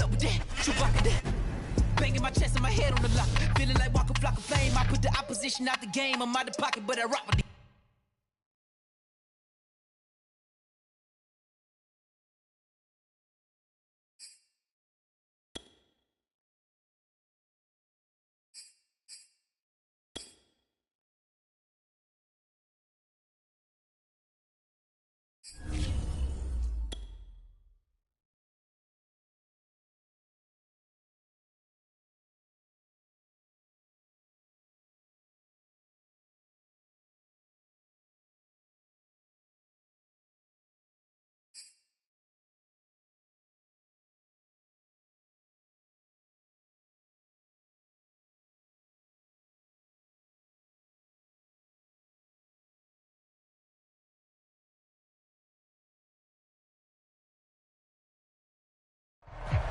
up with that. Chewbacca that. Banging my chest and my head on the lock. Feeling like Walker Flock of Flame. I put the opposition out the game. I'm out of pocket, but I rock with it.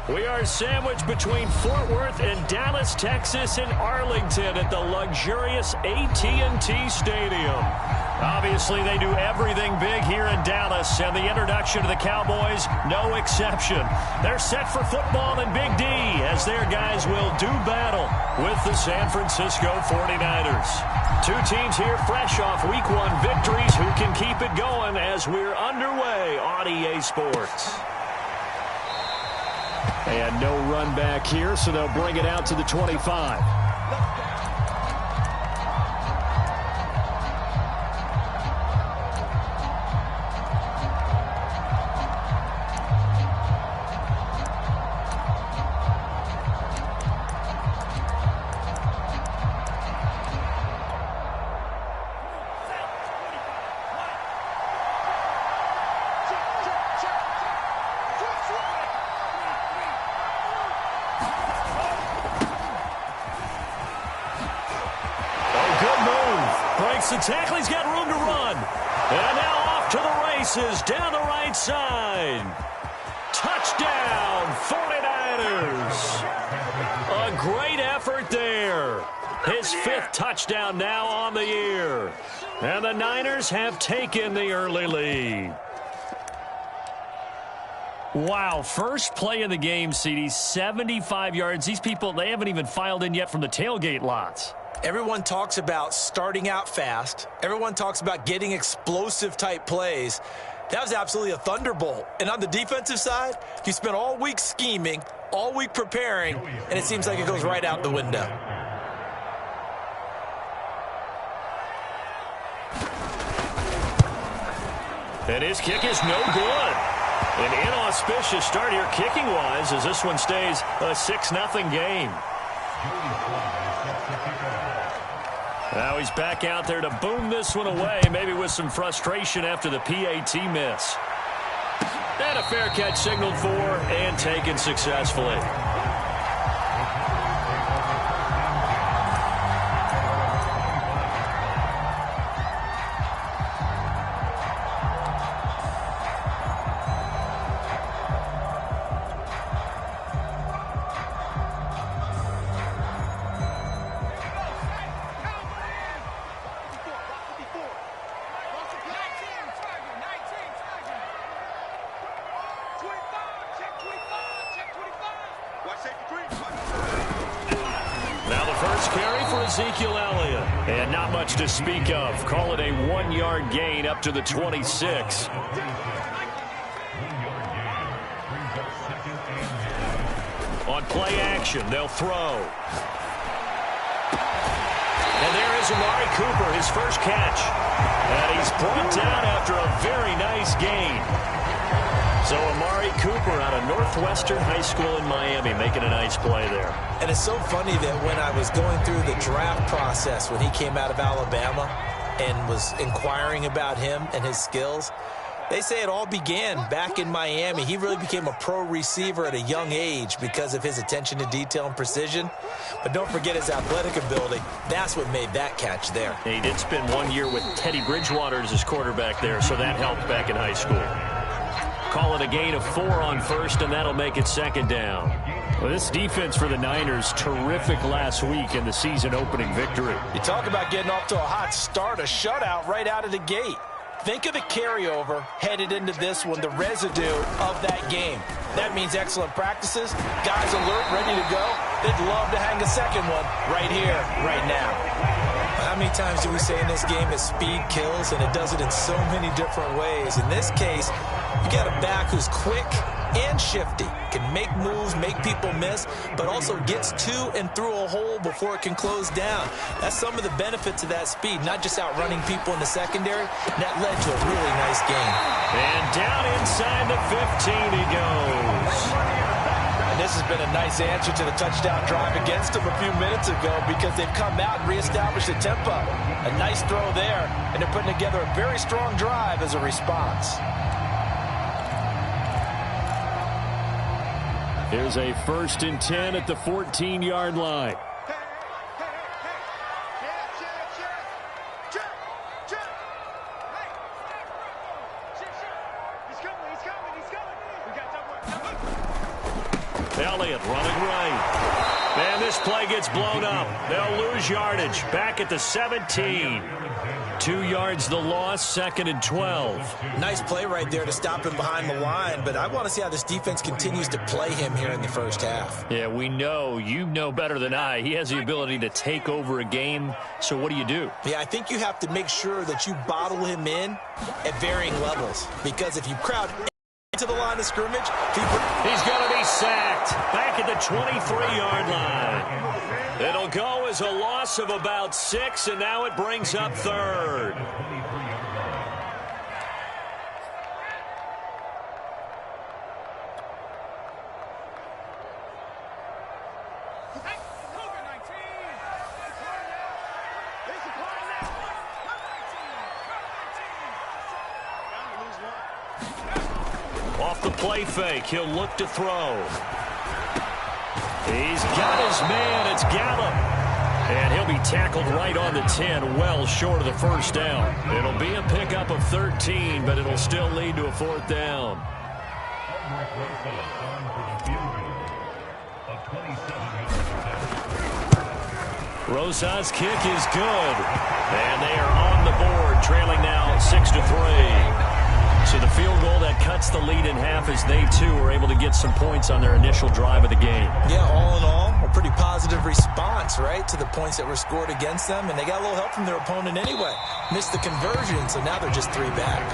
We are sandwiched between Fort Worth and Dallas, Texas, and Arlington at the luxurious AT&T Stadium. Obviously, they do everything big here in Dallas, and the introduction to the Cowboys, no exception. They're set for football in Big D, as their guys will do battle with the San Francisco 49ers. Two teams here fresh off Week 1 victories. Who can keep it going as we're underway on EA Sports? And no run back here, so they'll bring it out to the 25. The tackle, he's got room to run. And now off to the races down the right side. Touchdown, 49ers. A great effort there. His 5th touchdown now on the year. And the Niners have taken the early lead. Wow, first play of the game, CD, 75 yards. These people, they haven't even filed in yet from the tailgate lots. Everyone talks about starting out fast. Everyone talks about getting explosive-type plays. That was absolutely a thunderbolt. And on the defensive side, you spent all week scheming, all week preparing, and it seems like it goes right out the window. And his kick is no good. An inauspicious start here kicking-wise as this one stays a 6-0 game. Now he's back out there to boom this one away, maybe with some frustration after the PAT miss. And a fair catch signaled for and taken successfully. And not much to speak of. Call it a 1-yard gain up to the 26. On play action, they'll throw. And there is Amari Cooper, his first catch. And he's brought down after a very nice gain. So Amari Cooper out of Northwestern High School in Miami making a nice play there. And it's so funny that when I was going through the draft process when he came out of Alabama and was inquiring about him and his skills, they say it all began back in Miami. He really became a pro receiver at a young age because of his attention to detail and precision. But don't forget his athletic ability. That's what made that catch there. He did spend 1 year with Teddy Bridgewater as his quarterback there, so that helped back in high school. Call it a gain of 4 on first, and that'll make it 2nd down. Well, this defense for the Niners, terrific last week in the season-opening victory. You talk about getting off to a hot start, a shutout right out of the gate. Think of the carryover headed into this one, the residue of that game. That means excellent practices, guys alert, ready to go. They'd love to hang a second one right here, right now. How many times do we say in this game that speed kills, and it does it in so many different ways? In this case, you got a back who's quick and shifty, can make moves, make people miss, but also gets to and through a hole before it can close down. That's some of the benefits of that speed, not just outrunning people in the secondary. That led to a really nice game. And down inside the 15 he goes. And this has been a nice answer to the touchdown drive against them a few minutes ago, because they've come out and reestablished the tempo. A nice throw there, and they're putting together a very strong drive as a response. Here's a 1st and 10 at the 14-yard line. Elliott running right. And this play gets blown up. They'll lose yardage. Back at the 17. 2 yards the loss, 2nd and 12. Nice play right there to stop him behind the line, but I want to see how this defense continues to play him here in the first half. Yeah, we know. You know better than I. He has the ability to take over a game, so what do you do? Yeah, I think you have to make sure that you bottle him in at varying levels, because if you crowd to the line of scrimmage, he's going to be sacked back at the 23-yard line. It'll go as a loss of about 6, and now it brings up 3rd. Off the play fake, he'll look to throw. He's got his man. It's Gallup. And he'll be tackled right on the 10, well short of the first down. It'll be a pickup of 13, but it'll still lead to a 4th down. Rosa's kick is good. And they are on the board, trailing now 6-3. So the field goal that cuts the lead in half as they, too, are able to get some points on their initial drive of the game. Yeah, all in all, a pretty positive response, right, to the points that were scored against them. And they got a little help from their opponent anyway. Missed the conversion, so now they're just 3 back.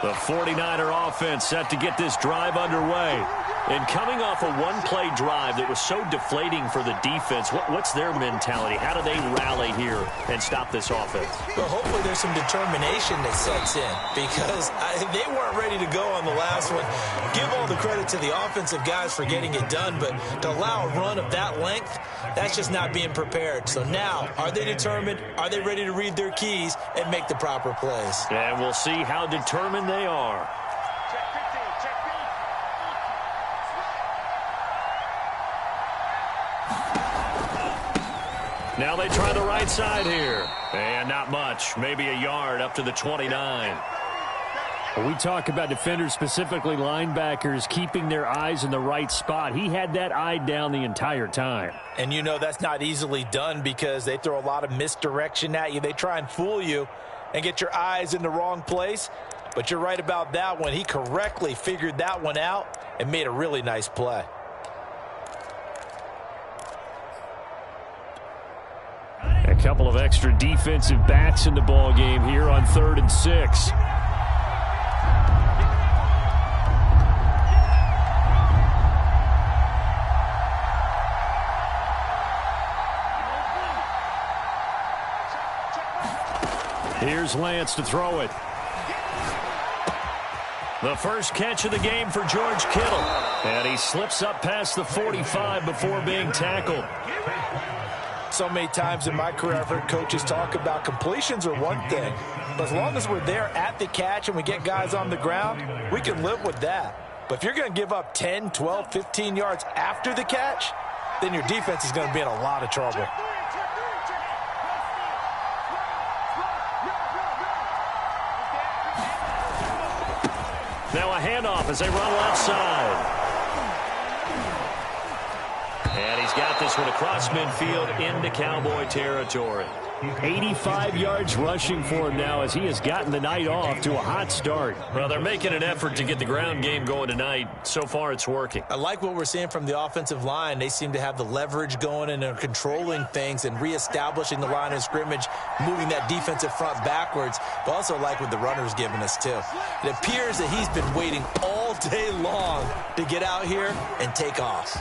The 49er offense set to get this drive underway. And coming off a one-play drive that was so deflating for the defense, what's their mentality? How do they rally here and stop this offense? Well, hopefully there's some determination that sets in, because they weren't ready to go on the last one. Give all the credit to the offensive guys for getting it done, but to allow a run of that length, that's just not being prepared. So now, are they determined? Are they ready to read their keys and make the proper plays? And we'll see how determined they are. Now they try the right side here. And not much. Maybe a yard up to the 29. When we talk about defenders, specifically linebackers, keeping their eyes in the right spot, he had that eye down the entire time. And you know that's not easily done, because they throw a lot of misdirection at you. They try and fool you and get your eyes in the wrong place. But you're right about that one. He correctly figured that one out and made a really nice play. A couple of extra defensive backs in the ball game here on 3rd and 6. Here's Lance to throw it. The first catch of the game for George Kittle. And he slips up past the 45 before being tackled. So many times in my career I've heard coaches talk about completions are one thing, but as long as we're there at the catch and we get guys on the ground, we can live with that. But if you're going to give up 10, 12, 15 yards after the catch, then your defense is going to be in a lot of trouble. handoff as they run left side. And he's got this one across midfield into Cowboy territory. 85 yards rushing for him now as he has gotten the night off to a hot start. Well, they're making an effort to get the ground game going tonight. So far, it's working. I like what we're seeing from the offensive line. They seem to have the leverage going and are controlling things and reestablishing the line of scrimmage, moving that defensive front backwards. But also like what the runner's giving us, too. It appears that he's been waiting all day long to get out here and take off.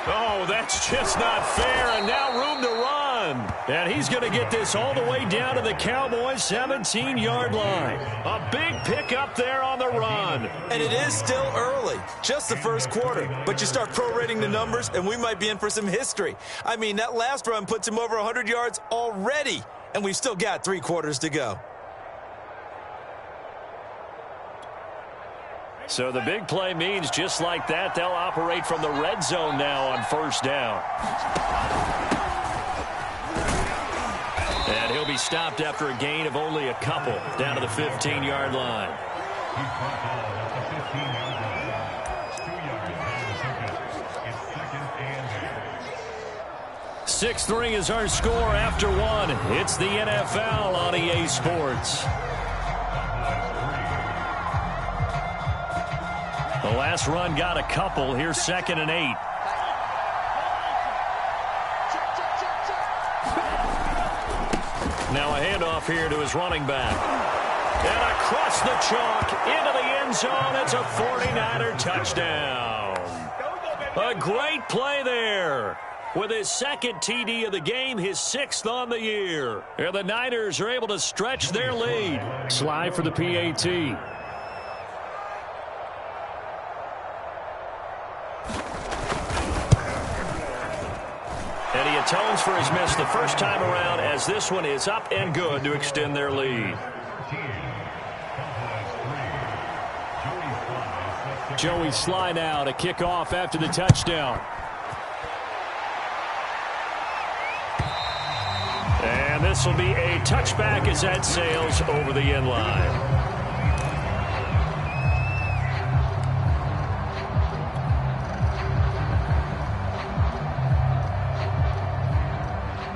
Oh, that's just not fair, and now room to run. And he's going to get this all the way down to the Cowboys' 17-yard line. A big pickup there on the run. And it is still early, just the first quarter. But you start prorating the numbers, and we might be in for some history. I mean, that last run puts him over 100 yards already, and we've still got 3 quarters to go. So the big play means just like that, they'll operate from the red zone now on first down. And he'll be stopped after a gain of only a couple down to the 15-yard line. "6-3 is our score after one. It's the NFL on EA Sports. The last run got a couple. Here's 2nd and 8. Now a handoff here to his running back. And across the chalk into the end zone. It's a 49er touchdown. A great play there. With his 2nd TD of the game, his 6th on the year. And the Niners are able to stretch their lead. Slide for the PAT. And he atones for his miss the first time around as this one is up and good to extend their lead. Joey Sly now to kick off after the touchdown. And this will be a touchback as that sails over the end line.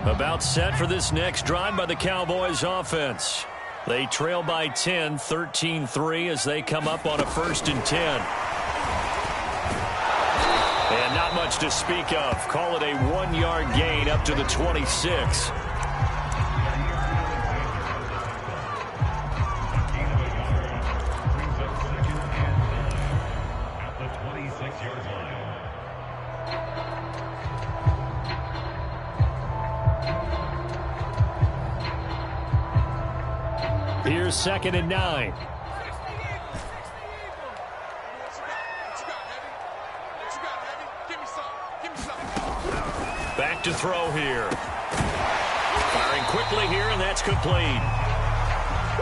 About set for this next drive by the Cowboys offense. They trail by 10, 13-3 as they come up on a 1st and 10. And not much to speak of. Call it a 1-yard gain up to the 26. Here's 2nd and 9. Back to throw here. Firing quickly here, and that's complete.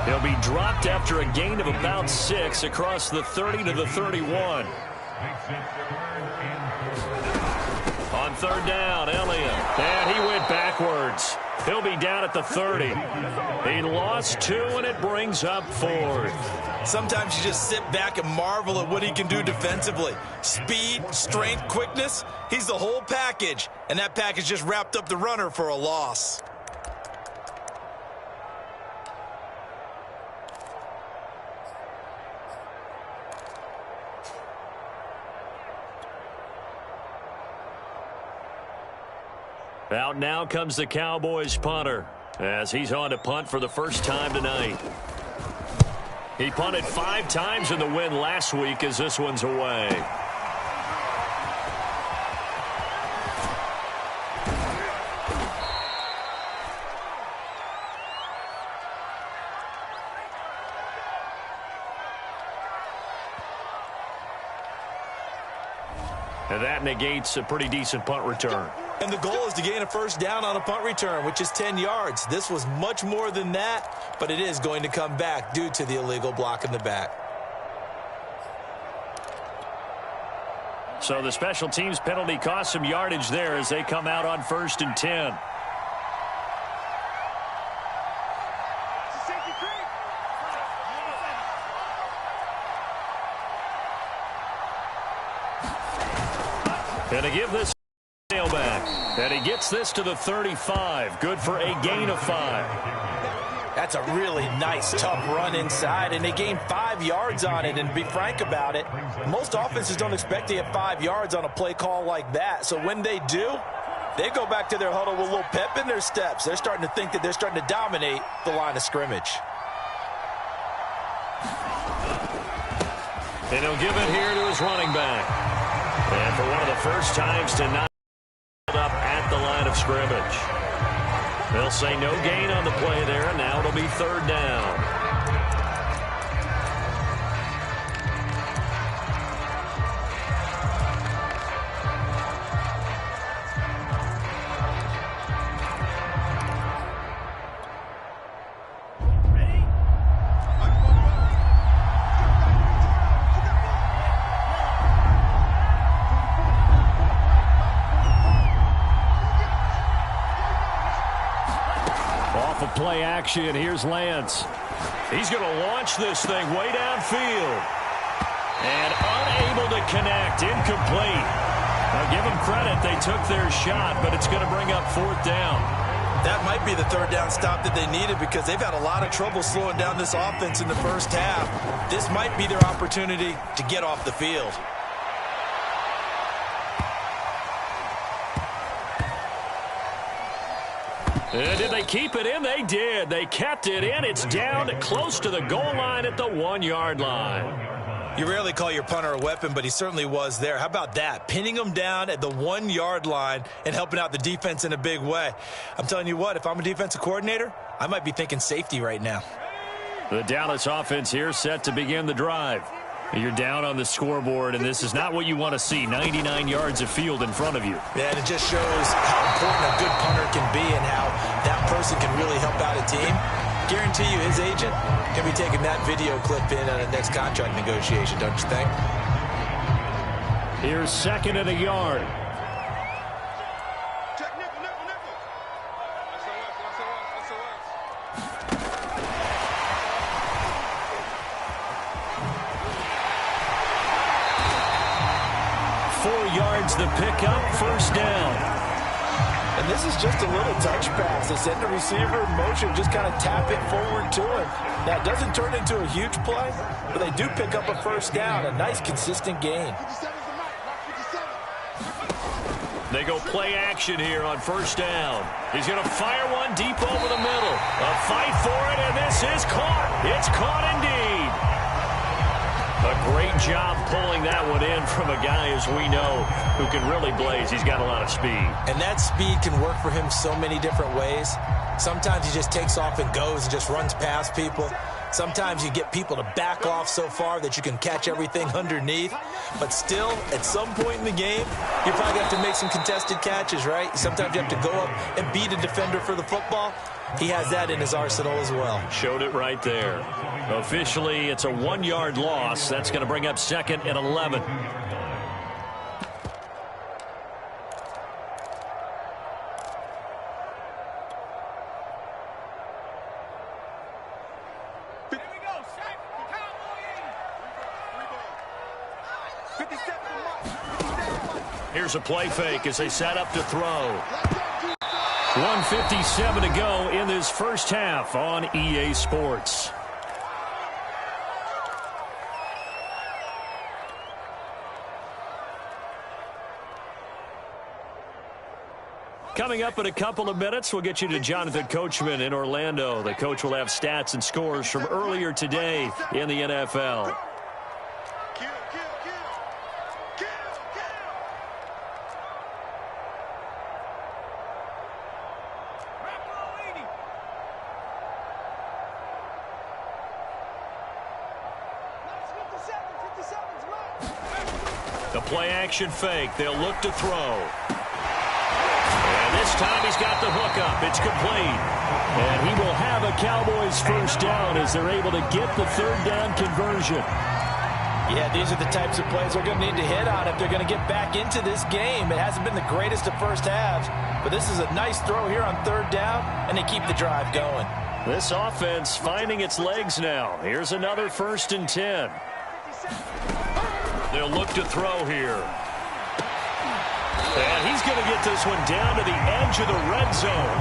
He'll be dropped after a gain of about 6 across the 30 to the 31. On 3rd down, Elliott. And he went backwards. He'll be down at the 30. He lost 2, and it brings up 4th. Sometimes you just sit back and marvel at what he can do defensively. Speed, strength, quickness, he's the whole package. And that package just wrapped up the runner for a loss. Out now comes the Cowboys punter as he's on to punt for the first time tonight. He punted 5 times in the win last week as this one's away. And that negates a pretty decent punt return. And the goal is to gain a first down on a punt return, which is 10 yards. This was much more than that, but it is going to come back due to the illegal block in the back. So the special teams penalty cost some yardage there as they come out on 1st and 10. And to give this back. And he gets this to the 35. Good for a gain of 5. That's a really nice, tough run inside, and they gained 5 yards on it. And to be frank about it, most offenses don't expect to get 5 yards on a play call like that. So when they do, they go back to their huddle with a little pep in their steps. They're starting to think that they're starting to dominate the line of scrimmage. And he'll give it here to his running back. And for one of the first times tonight, up at the line of scrimmage. They'll say no gain on the play there, and now it'll be 3rd down. Play action. Here's Lance. He's going to launch this thing way downfield. And unable to connect. Incomplete. Now give them credit. They took their shot, but it's going to bring up 4th down. That might be the 3rd down stop that they needed because they've had a lot of trouble slowing down this offense in the first half. This might be their opportunity to get off the field. Did they keep it in? They did. They kept it in. It's down close to the goal line at the 1-yard line. You rarely call your punter a weapon, but he certainly was there. How about that? Pinning him down at the 1-yard line and helping out the defense in a big way. I'm telling you what, if I'm a defensive coordinator, I might be thinking safety right now. The Dallas offense here set to begin the drive. You're down on the scoreboard, and this is not what you want to see. 99 yards of field in front of you. Yeah, and it just shows how important a good punter can be and how that person can really help out a team. Guarantee you his agent can be taking that video clip in on the next contract negotiation, don't you think? Here's 2nd and a yard. 4 yards the pickup, 1st down. And this is just a little touch pass. They send the receiver in motion, just kind of tap it forward to him. Now, it doesn't turn into a huge play, but they do pick up a 1st down, a nice, consistent gain. They go play action here on 1st down. He's going to fire one deep over the middle. A fight for it, and this is caught. It's caught indeed. A great job pulling that one in from a guy, as we know, who can really blaze. He's got a lot of speed. And that speed can work for him so many different ways. Sometimes he just takes off and goes and just runs past people. Sometimes you get people to back off so far that you can catch everything underneath. But still, at some point in the game, you're probably going to have to make some contested catches, right? Sometimes you have to go up and beat a defender for the football. He has that in his arsenal as well. Showed it right there. Officially, it's a 1-yard loss. That's going to bring up 2nd and 11. Here's a play fake as they set up to throw. 1:57 to go in this first half on EA Sports. Coming up in a couple of minutes, we'll get you to Jonathan Coachman in Orlando. The coach will have stats and scores from earlier today in the NFL. The play-action fake. They'll look to throw. And this time he's got the hook up. It's complete. And he will have a Cowboys 1st down as they're able to get the 3rd down conversion. Yeah, these are the types of plays they're going to need to hit on if they're going to get back into this game. It hasn't been the greatest of first halves, but this is a nice throw here on 3rd down, and they keep the drive going. This offense finding its legs now. Here's another 1st and 10. They'll look to throw here. And he's going to get this one down to the edge of the red zone.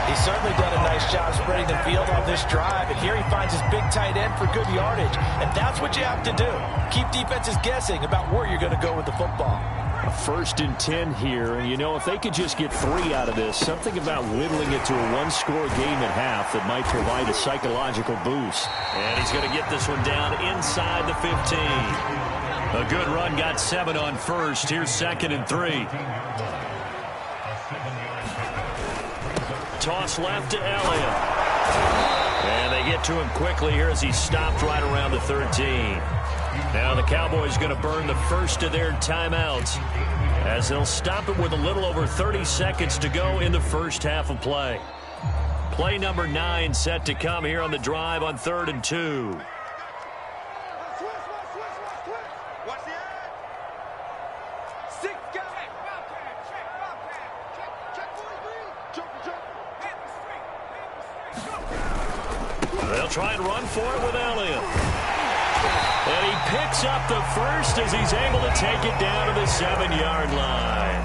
He's certainly done a nice job spreading the field on this drive, and here he finds his big tight end for good yardage. And that's what you have to do. Keep defenses guessing about where you're going to go with the football. A 1st and 10 here, and if they could just get 3 out of this, something about whittling it to a one-score game at half that might provide a psychological boost. And he's going to get this one down inside the 15. A good run, got 7 on first. Here's 2nd and 3. Toss left to Elliott. And they get to him quickly here as he stopped right around the 13. Now the Cowboys going to burn the first of their timeouts as they'll stop it with a little over 30 seconds to go in the first half of play. Play number 9 set to come here on the drive on 3rd and 2. They'll try and run for it with Elliott. And he picks up the first as he's able to take it down to the 7-yard line.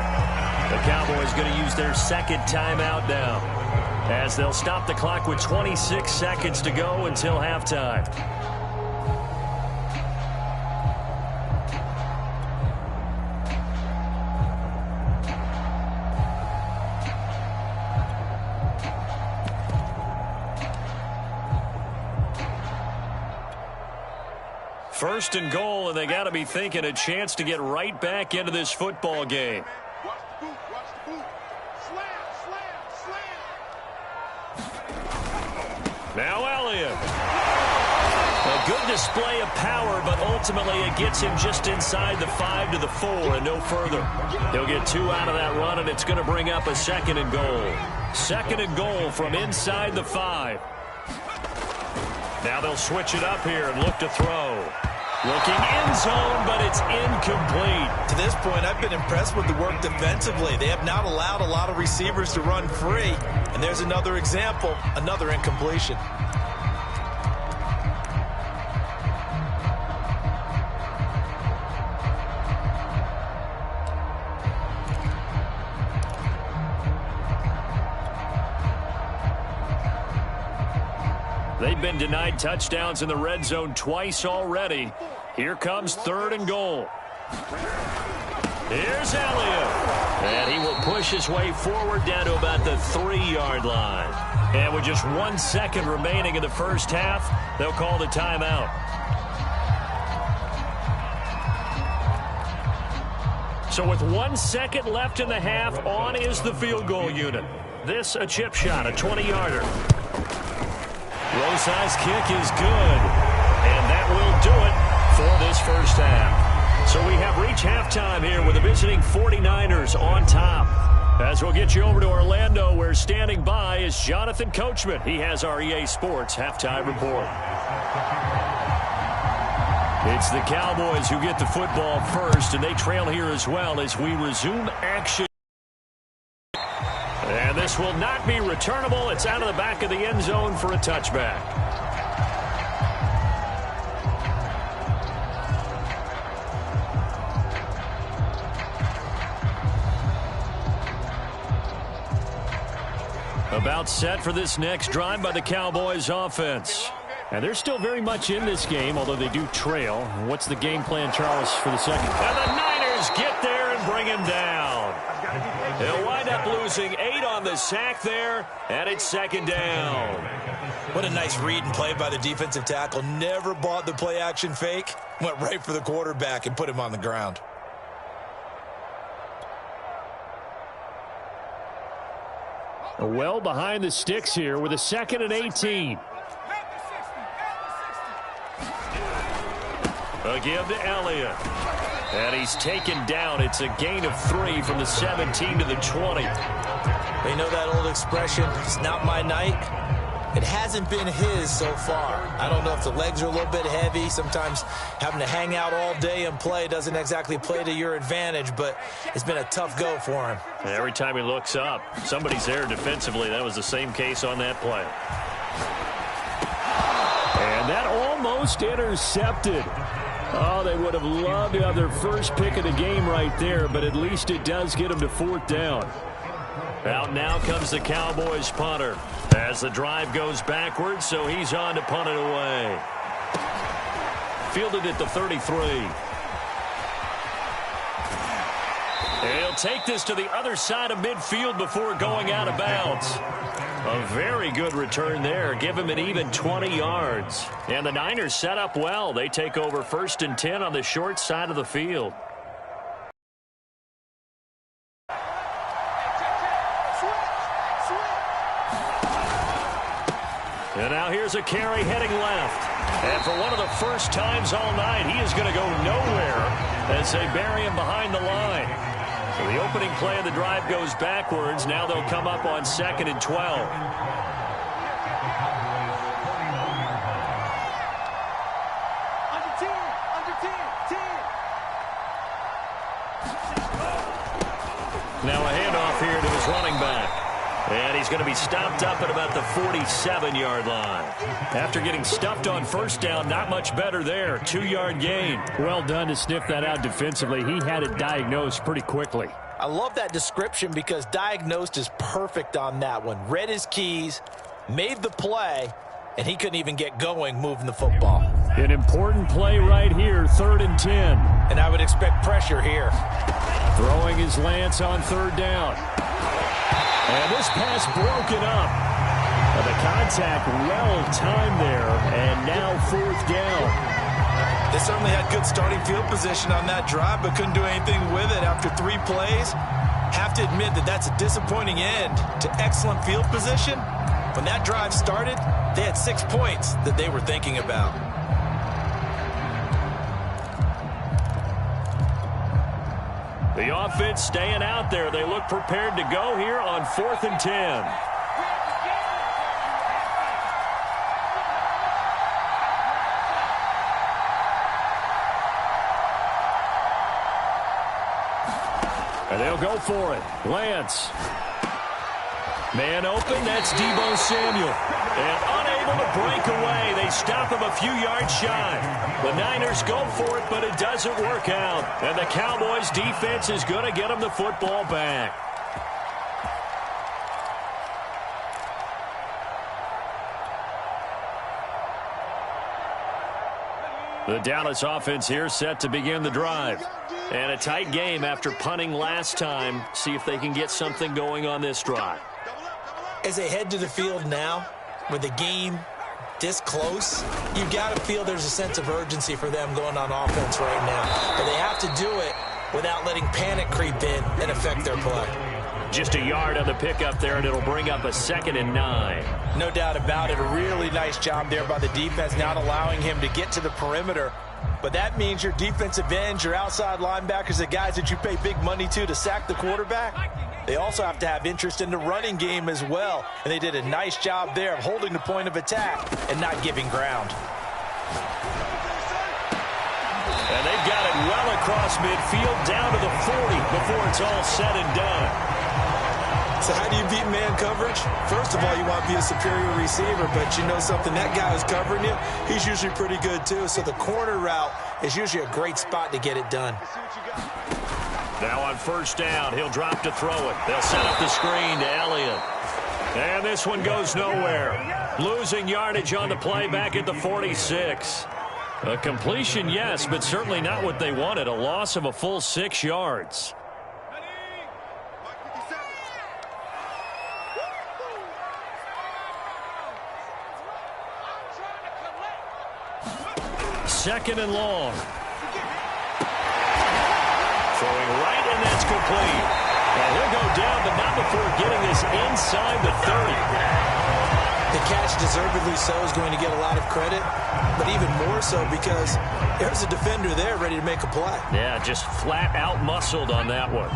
The Cowboys going to use their 2nd timeout now as they'll stop the clock with 26 seconds to go until halftime. First and goal, and they got to be thinking a chance to get right back into this football game. Watch the boot, watch the boot. Slam. Now Elliott. A good display of power, but ultimately it gets him just inside the 5 to the 4 and no further. He'll get 2 out of that run, and it's going to bring up a 2nd and goal. 2nd and goal from inside the 5. Now they'll switch it up here and look to throw. Looking end zone, but it's incomplete. To this point, I've been impressed with the work defensively. They have not allowed a lot of receivers to run free. And there's another example, another incompletion. They've been denied touchdowns in the red zone twice already. Here comes 3rd and goal. Here's Elliott. And he will push his way forward down to about the 3-yard line. And with just 1 second remaining in the first half, they'll call the timeout. So with 1 second left in the half, on is the field goal unit. This a chip shot, a 20-yarder. Rosehigh's kick is good, and that will do it for this first half. So we have reached halftime here with the visiting 49ers on top. As we'll get you over to Orlando, where standing by is Jonathan Coachman. He has our EA Sports halftime report. It's the Cowboys who get the football first, and they trail here as well as we resume action. And this will not be returnable. It's out of the back of the end zone for a touchback. About set for this next drive by the Cowboys offense. And they're still very much in this game, although they do trail. What's the game plan, Charles, for the second? And the Niners get there and bring him down. They'll wind up losing 8 on the sack there, and it's 2nd down. What a nice read and play by the defensive tackle. Never bought the play-action fake. Went right for the quarterback and put him on the ground. Well behind the sticks here with a 2nd and 18. A give to Elliott. And he's taken down. It's a gain of 3 from the 17 to the 20. You know that old expression, it's not my night? It hasn't been his so far. I don't know if the legs are a little bit heavy. Sometimes having to hang out all day and play doesn't exactly play to your advantage, but it's been a tough go for him. And every time he looks up, somebody's there defensively. That was the same case on that play. And that almost intercepted. Oh, they would have loved to have their first pick of the game right there, but at least it does get them to 4th down. Out now comes the Cowboys punter as the drive goes backwards, so he's on to punt it away. Fielded at the 33. He'll take this to the other side of midfield before going out of bounds. A very good return there. Give him an even 20 yards. And the Niners set up well. They take over 1st and 10 on the short side of the field. And now here's a carry heading left. And for one of the first times all night, he is going to go nowhere as they bury him behind the line. So the opening play of the drive goes backwards. Now they'll come up on 2nd and 12. Under 10, under 10, 10. Now a handoff here to his running back. And he's going to be stopped up at about the 47-yard line. After getting stuffed on 1st down, not much better there. 2-yard gain. Well done to sniff that out defensively. He had it diagnosed pretty quickly. I love that description because diagnosed is perfect on that one. Read his keys, made the play, and he couldn't even get going moving the football. An important play right here, 3rd and 10. And I would expect pressure here. Throwing his lance on 3rd down. And this pass broken up. The contact well timed there, and now 4th down. They certainly had good starting field position on that drive, but couldn't do anything with it after 3 plays. Have to admit that that's a disappointing end to excellent field position. When that drive started, they had 6 points that they were thinking about. The offense staying out there. They look prepared to go here on 4th and 10. And they'll go for it. Lance. Man open, that's Deebo Samuel. And unable to break away. They stop him a few yards shy. The Niners go for it, but it doesn't work out. And the Cowboys defense is going to get them the football back. The Dallas offense here set to begin the drive. And a tight game after punting last time. See if they can get something going on this drive. As they head to the field now, with the game this close, you got to feel there's a sense of urgency for them going on offense right now. But they have to do it without letting panic creep in and affect their play. Just a yard on the pickup there, and it'll bring up a 2nd and 9. No doubt about it. A really nice job there by the defense, not allowing him to get to the perimeter. But that means your defensive ends, your outside linebackers, the guys that you pay big money to sack the quarterback, they also have to have interest in the running game as well. And they did a nice job there of holding the point of attack and not giving ground. And they've got it well across midfield down to the 40 before it's all said and done. So how do you beat man coverage? First of all, you want to be a superior receiver, but you know something, that guy who's covering you, he's usually pretty good too. So the corner route is usually a great spot to get it done. Now on 1st down, he'll drop to throw it. They'll set up the screen to Elliott. And this one goes nowhere. Losing yardage on the play back at the 46. A completion, yes, but certainly not what they wanted. A loss of a full 6 yards. Second and long. Throwing right, and that's complete. And he'll go down, but not before getting this inside the 30. The catch, deservedly so, is going to get a lot of credit, but even more so because there's a defender there ready to make a play. Yeah, just flat out muscled on that one.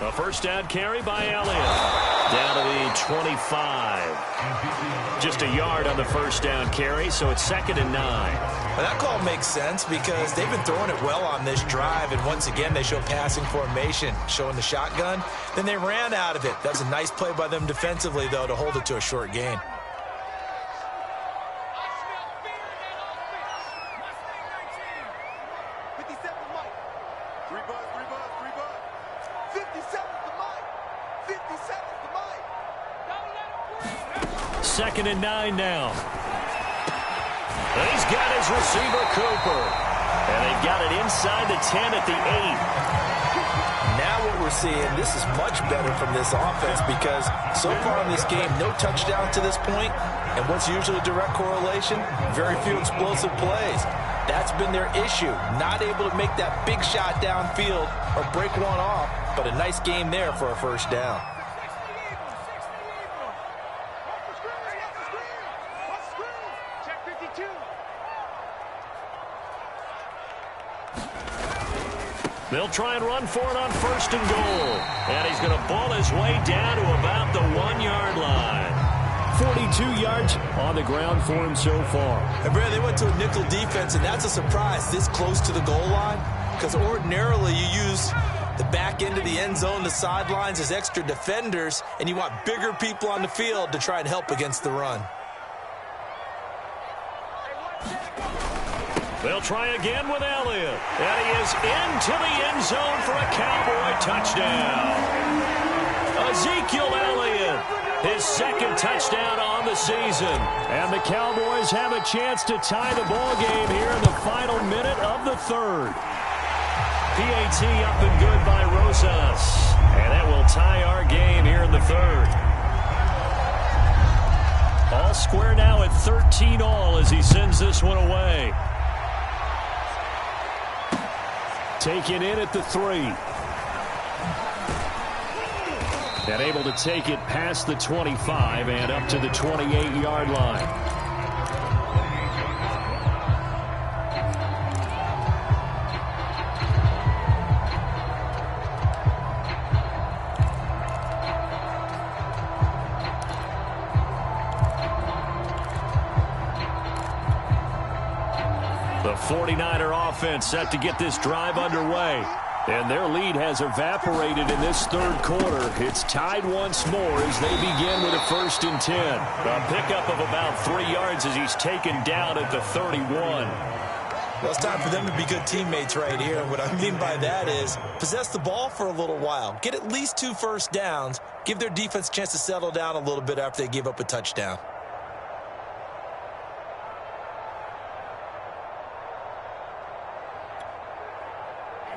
A 1st down carry by Elliott. Down to the 25. Just a yard on the 1st down carry, so it's 2nd and 9. Well, that call makes sense because they've been throwing it well on this drive, and once again they show passing formation, showing the shotgun. Then they ran out of it. That was a nice play by them defensively, though, to hold it to a short gain. 57 the mic. 3 buzz, 3 buzz, 3 buzz. 57's the mic. 57's the mic. Don't let him breathe. Second and 9 now. And he's got his receiver, Cooper. And they've got it inside the 10 at the 8. Now what we're seeing, this is much better from this offense because so far in this game, no touchdown to this point, and what's usually a direct correlation, very few explosive plays. That's been their issue, not able to make that big shot downfield or break one off, but a nice game there for a first down. Check 52. They'll try and run for it on first and goal. And he's going to ball his way down to about the 1-yard line. 42 yards on the ground for him so far. And Brad, they went to a nickel defense, and that's a surprise this close to the goal line because ordinarily you use the back end of the end zone, the sidelines as extra defenders, and you want bigger people on the field to try and help against the run. They'll try again with Elliott. And he is into the end zone for a Cowboy touchdown. Ezekiel Elliott, his second touchdown on the season. And the Cowboys have a chance to tie the ball game here in the final minute of the third. PAT up and good by Rosas. And that will tie our game here in the third. All square now at 13-all as he sends this one away. Taken in at the 3. And able to take it past the 25 and up to the 28-yard line. The 49er offense set to get this drive underway. And their lead has evaporated in this third quarter. It's tied once more as they begin with a 1st and 10. A pickup of about 3 yards as he's taken down at the 31. Well, it's time for them to be good teammates right here. What I mean by that is possess the ball for a little while. Get at least 2 first downs. Give their defense a chance to settle down a little bit after they give up a touchdown.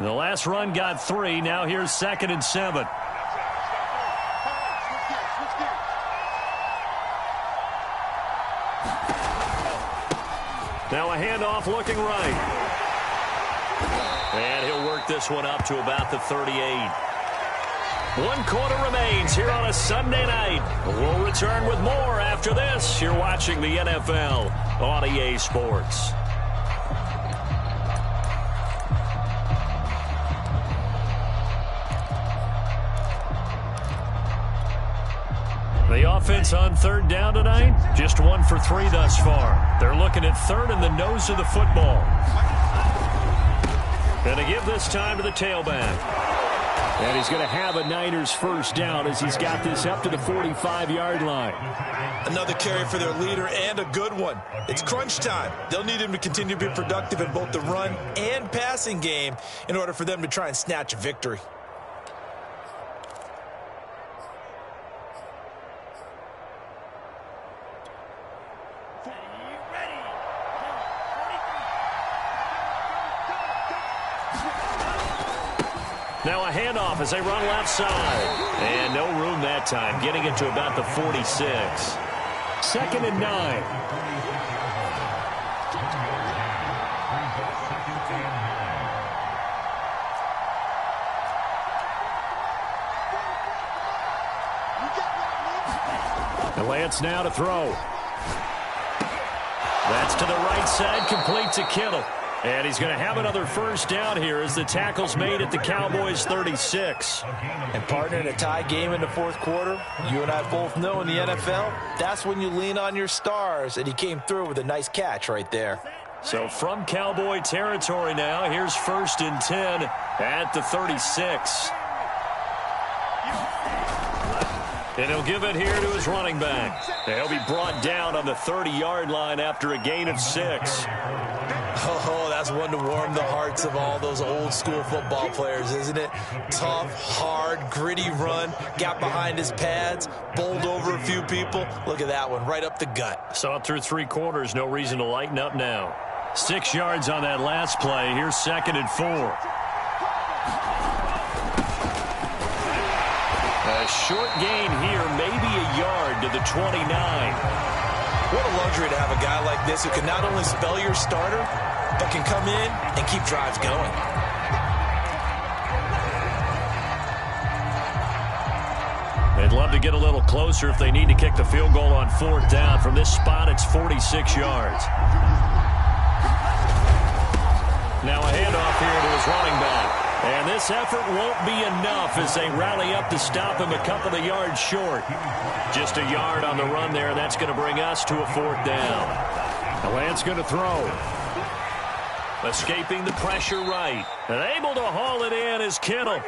The last run got 3. Now here's 2nd and 7. Now a handoff looking right. And he'll work this one up to about the 38. 1 quarter remains here on a Sunday night. We'll return with more after this. You're watching the NFL on EA Sports. The offense on 3rd down tonight, just 1 for 3 thus far. They're looking at 3rd in the nose of the football. And to give this time to the tailback. And he's going to have a Niners first down as he's got this up to the 45-yard line. Another carry for their leader and a good one. It's crunch time. They'll need him to continue to be productive in both the run and passing game in order for them to try and snatch a victory. Now a handoff as they run left side. And no room that time, getting it to about the 46. 2nd and 9. And Lance now to throw. That's to the right side, complete to Kittle. And he's going to have another first down here as the tackle's made at the Cowboys' 36. And partner, in a tie game in the 4th quarter, you and I both know in the NFL, that's when you lean on your stars, and he came through with a nice catch right there. So from Cowboy territory now, here's 1st and 10 at the 36. And he'll give it here to his running back. He'll be brought down on the 30-yard line after a gain of 6. Oh, that's one to warm the hearts of all those old school football players, isn't it? Tough, hard, gritty run, got behind his pads, bowled over a few people. Look at that one, right up the gut. Saw it through 3 quarters, no reason to lighten up now. 6 yards on that last play. Here's 2nd and 4. A short gain here, maybe a yard to the 29. What a luxury to have a guy like this who can not only spell your starter, but can come in and keep drives going. They'd love to get a little closer if they need to kick the field goal on 4th down. From this spot, it's 46 yards. Now a handoff here to his running back. And this effort won't be enough as they rally up to stop him a couple of yards short. Just a yard on the run there. That's going to bring us to a 4th down. The Lance going to throw. Escaping the pressure right. And able to haul it in is Kittle.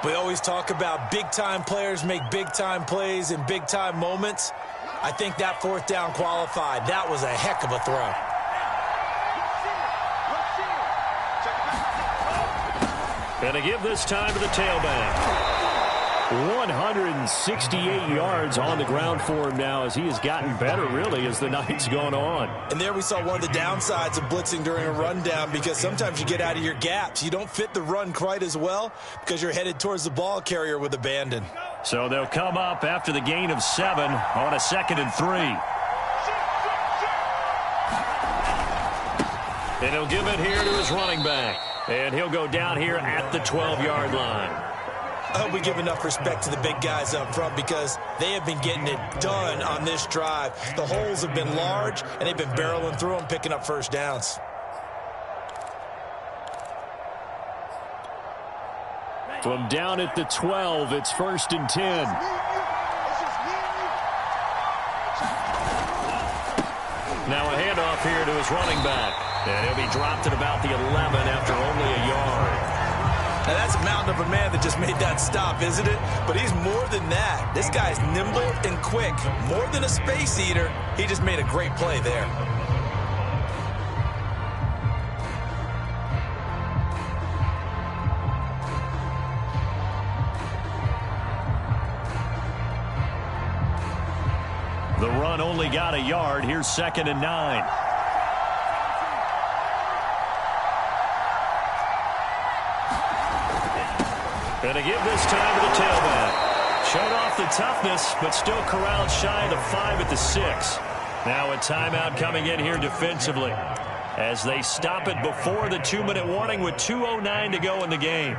We always talk about big-time players make big-time plays in big-time moments. I think that 4th down qualified. That was a heck of a throw. And to give this time to the tailback. 168 yards on the ground for him now as he has gotten better, really, as the night's gone on. And there we saw one of the downsides of blitzing during a rundown, because sometimes you get out of your gaps. You don't fit the run quite as well because you're headed towards the ball carrier with abandon. So they'll come up after the gain of 7 on a 2nd and 3. And he'll give it here to his running back. And he'll go down here at the 12-yard line. I hope we give enough respect to the big guys up front, because they have been getting it done on this drive. The holes have been large, and they've been barreling through them, picking up 1st downs. From down at the 12, it's 1st and 10. Now a handoff here to his running back. And he'll be dropped at about the 11 after only a yard. Now that's a mountain of a man that just made that stop, isn't it? But he's more than that. This guy's nimble and quick. More than a space eater. He just made a great play there. The run only got a yard. Here's 2nd and 9. And to give this time to the tailback. Showed off the toughness, but still corralled shy of the 5 at the 6. Now a timeout coming in here defensively as they stop it before the 2-minute warning with 2:09 to go in the game.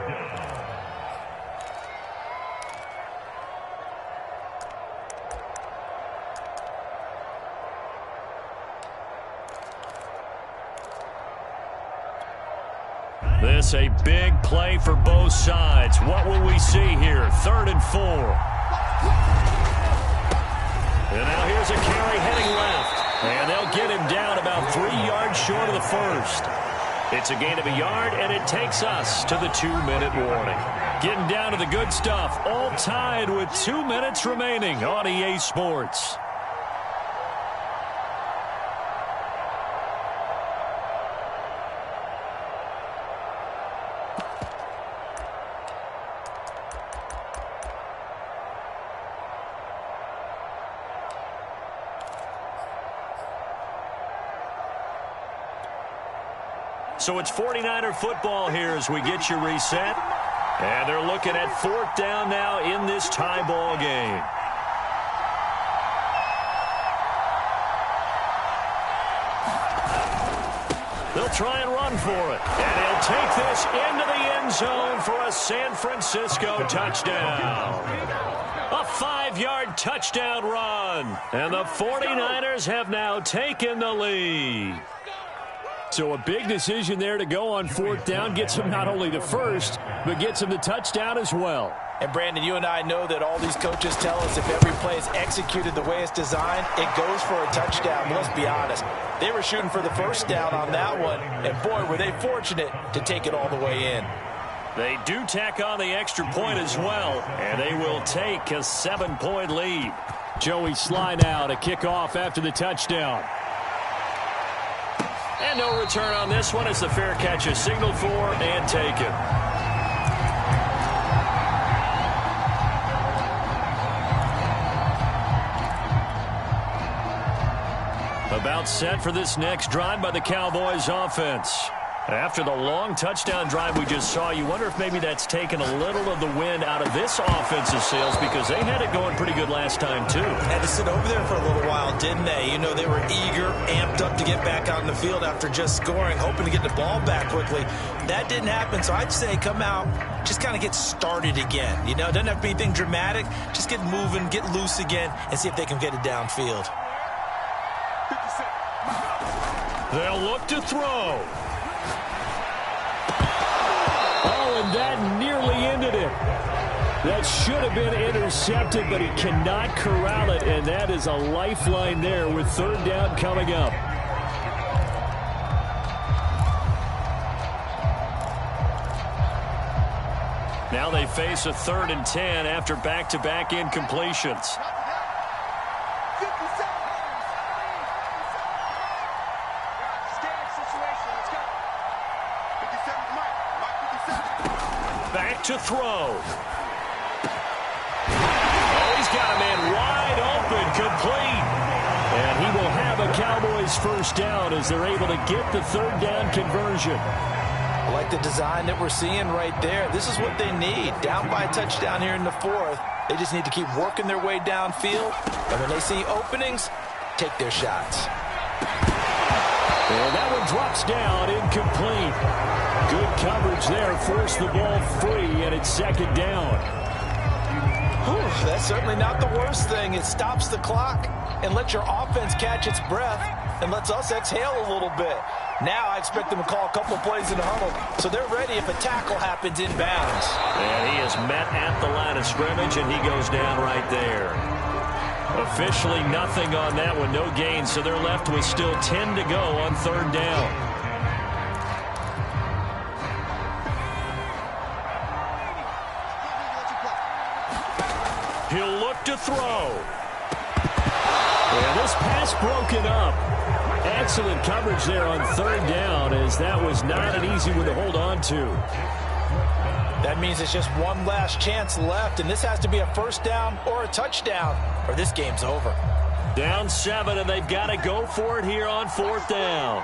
This a big play for both sides. What will we see here? 3rd and 4. And now here's a carry heading left. And they'll get him down about 3 yards short of the 1st. It's a gain of a yard, and it takes us to the 2-minute warning. Getting down to the good stuff. All tied with 2 minutes remaining on EA Sports. So it's 49er football here as we get you reset. And they're looking at 4th down now in this tie ball game. They'll try and run for it. And he'll take this into the end zone for a San Francisco touchdown. A 5-yard touchdown run. And the 49ers have now taken the lead. So a big decision there to go on 4th down. Gets him not only the 1st, but gets him the touchdown as well. And Brandon, you and I know that all these coaches tell us if every play is executed the way it's designed, it goes for a touchdown. But let's be honest. They were shooting for the 1st down on that one. And boy, were they fortunate to take it all the way in. They do tack on the extra point as well. And they will take a 7-point lead. Joey Sly now to kick off after the touchdown. And no return on this one as the fair catch is signaled for and taken. About set for this next drive by the Cowboys offense. After the long touchdown drive we just saw, you wonder if maybe that's taken a little of the wind out of this offensive sails because they had it going pretty good last time too. Had to sit over there for a little while, didn't they? You know, they were eager, amped up to get back out in the field after just scoring, hoping to get the ball back quickly. That didn't happen, so I'd say come out, just kind of get started again. You know, it doesn't have to be anything dramatic. Just get moving, get loose again, and see if they can get it downfield. They'll look to throw. Oh, and that nearly ended it. That should have been intercepted, but he cannot corral it, and that is a lifeline there with third down coming up. Now they face a 3rd and 10 after back-to-back incompletions. Back to throw. Oh, he's got a man wide open, complete. And he will have a Cowboys first down as they're able to get the third down conversion. I like the design that we're seeing right there. This is what they need. Down by a touchdown here in the 4th. They just need to keep working their way downfield. And when they see openings, take their shots. And that one drops down, incomplete. Good coverage there, forced the ball free, and it's 2nd down. Whew, that's certainly not the worst thing. It stops the clock and lets your offense catch its breath and lets us exhale a little bit. Now I expect them to call a couple plays in the huddle, so they're ready if a tackle happens inbounds. And he is met at the line of scrimmage, and he goes down right there. Officially nothing on that one, no gain, so they're left with still 10 to go on 3rd down. He'll look to throw. And this pass broken up. Excellent coverage there on 3rd down, as that was not an easy one to hold on to. That means it's just one last chance left, and this has to be a first down or a touchdown, or this game's over. Down 7, and they've got to go for it here on 4th down.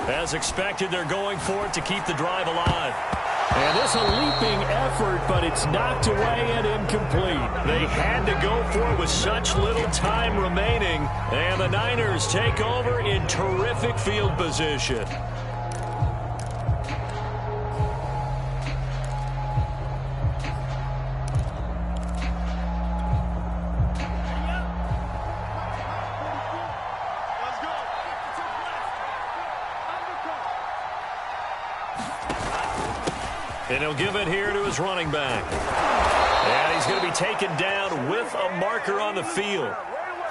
As expected, they're going for it to keep the drive alive. And this a leaping effort, but it's knocked away and incomplete. They had to go for it with such little time remaining. And the Niners take over in terrific field position. And he'll give it here to his running back. And he's going to be taken down with a marker on the field.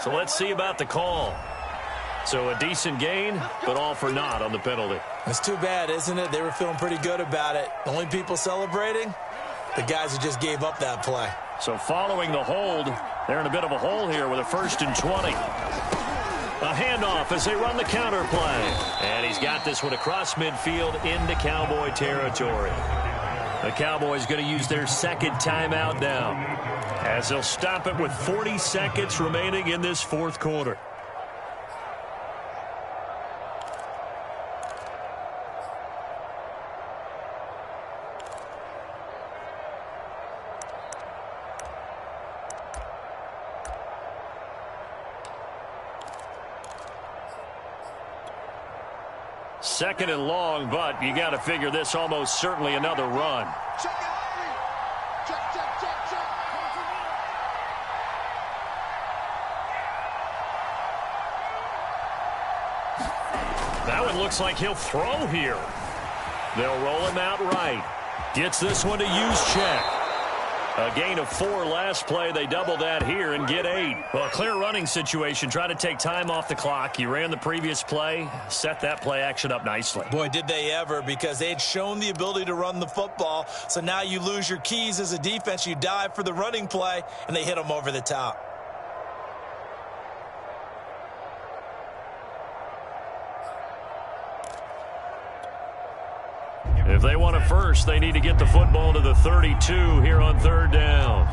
So let's see about the call. So a decent gain, but all for naught on the penalty. It's too bad, isn't it? They were feeling pretty good about it. The only people celebrating, the guys who just gave up that play. So following the hold, they're in a bit of a hole here with a 1st and 20. A handoff as they run the counter play. And he's got this one across midfield into Cowboy territory. The Cowboys going to use their 2nd timeout now, as they'll stop it with 40 seconds remaining in this 4th quarter. Second and long, but you got to figure this almost certainly another run. That one looks like he'll throw here. They'll roll him out right. Gets this one to use check. A gain of 4 last play. They double that here and get 8. Well, a clear running situation. Try to take time off the clock. You ran the previous play, set that play action up nicely. Boy, did they ever, because they had shown the ability to run the football. So now you lose your keys as a defense. You dive for the running play, and they hit them over the top. If they want a first, they need to get the football to the 32 here on 3rd down.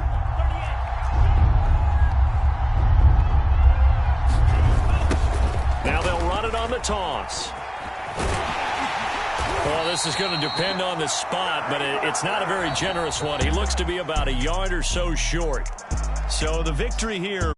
Now they'll run it on the toss. Well, this is going to depend on the spot, but it's not a very generous one. He looks to be about a yard or so short. So the victory here